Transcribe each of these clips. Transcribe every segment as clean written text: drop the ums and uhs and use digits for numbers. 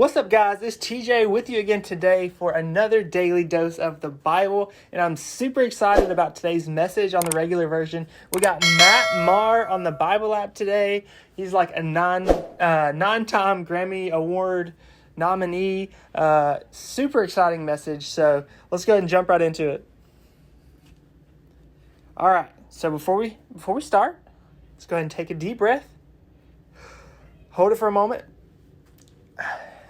What's up, guys? It's TJ with you again today for another daily dose of the Bible, and I'm super excited about today's message on the regular version. We got Maher on the Bible app today. He's like a nine-time Grammy Award nominee. Super exciting message, so let's go ahead and jump right into it. All right, so before we start, let's go ahead and take a deep breath. Hold it for a moment.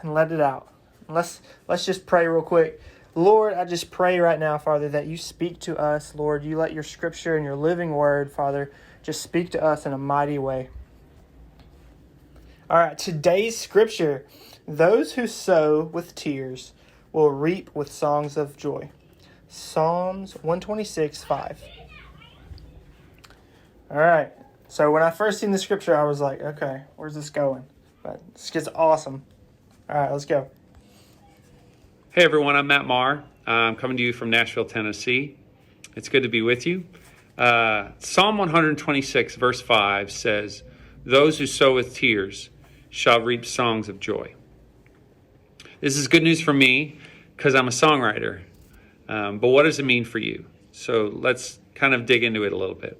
And let it out. Let's just pray real quick. Lord, I just pray right now, Father, that you speak to us. Lord, you let your scripture and your living word, Father, just speak to us in a mighty way. All right, today's scripture. Those who sow with tears will reap with songs of joy. Psalms 126:5. All right, so when I first seen the scripture, I was like, okay, where's this going? But this gets awesome. All right, let's go. Hey everyone, I'm Maher. I'm coming to you from Nashville, Tennessee. It's good to be with you. Psalm 126 verse 5 says, "Those who sow with tears shall reap songs of joy." This is good news for me because I'm a songwriter. But what does it mean for you? So let's kind of dig into it a little bit.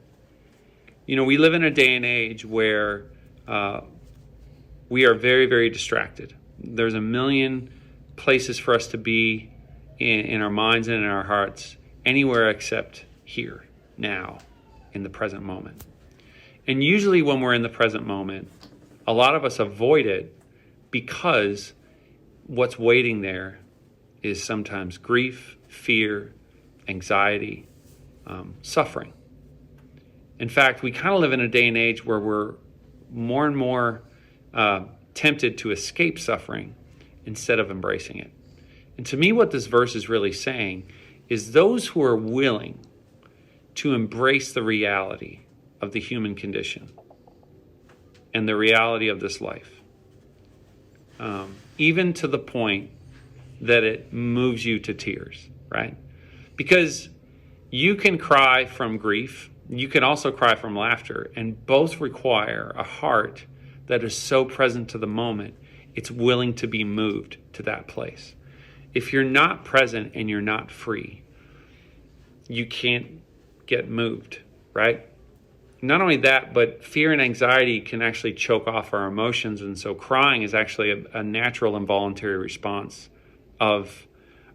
You know, we live in a day and age where we are very, very distracted. There's a million places for us to be in our minds and in our hearts, anywhere except here, now, in the present moment. And usually when we're in the present moment, a lot of us avoid it because what's waiting there is sometimes grief, fear, anxiety, suffering. In fact, we kind of live in a day and age where we're more and more tempted to escape suffering instead of embracing it. And to me, what this verse is really saying is those who are willing to embrace the reality of the human condition and the reality of this life, even to the point that it moves you to tears, right? Because you can cry from grief, you can also cry from laughter, and both require a heart that is so present to the moment, it's willing to be moved to that place. If you're not present and you're not free, you can't get moved, right? Not only that, but fear and anxiety can actually choke off our emotions, and so crying is actually a natural involuntary response of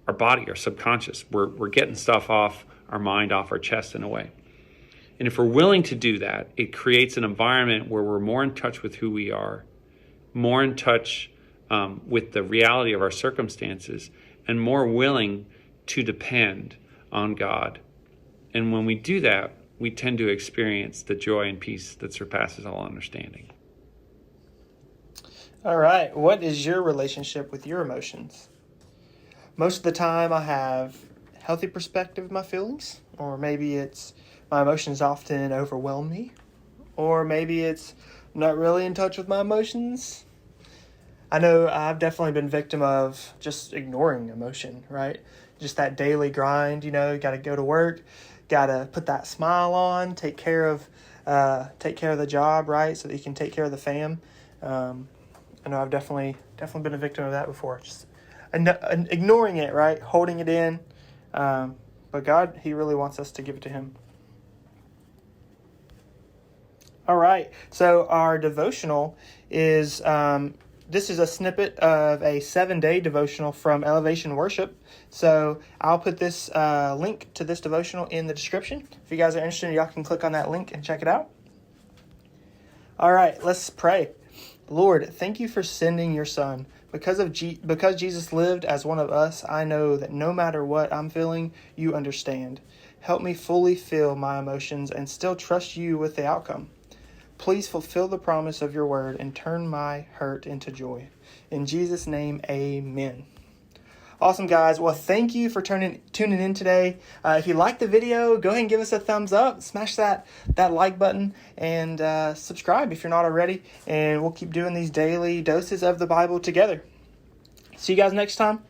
our body, our subconscious. We're getting stuff off our mind, off our chest in a way. And if we're willing to do that, it creates an environment where we're more in touch with who we are, more in touch with the reality of our circumstances, and more willing to depend on God. And when we do that, we tend to experience the joy and peace that surpasses all understanding. All right, what is your relationship with your emotions? Most of the time I have healthy perspective of my feelings, or maybe it's my emotions often overwhelm me, or maybe it's I'm not really in touch with my emotions. I know I've definitely been victim of just ignoring emotion, right? Just that daily grind, you got to go to work, got to put that smile on, take care of the job, right? So that you can take care of the fam. I know I've definitely been a victim of that before. Just ignoring it, right? Holding it in. But God, He really wants us to give it to Him. All right, so our devotional is, this is a snippet of a 7-day devotional from Elevation Worship. So I'll put this link to this devotional in the description. If you guys are interested, y'all can click on that link and check it out. All right, let's pray. Lord, thank you for sending your Son. Because Jesus lived as one of us, I know that no matter what I'm feeling, you understand. Help me fully feel my emotions and still trust you with the outcome. Please fulfill the promise of your word and turn my hurt into joy. In Jesus' name, amen. Awesome, guys. Well, thank you for tuning in today. If you liked the video, go ahead and give us a thumbs up. Smash that like button and subscribe if you're not already. And we'll keep doing these daily doses of the Bible together. See you guys next time.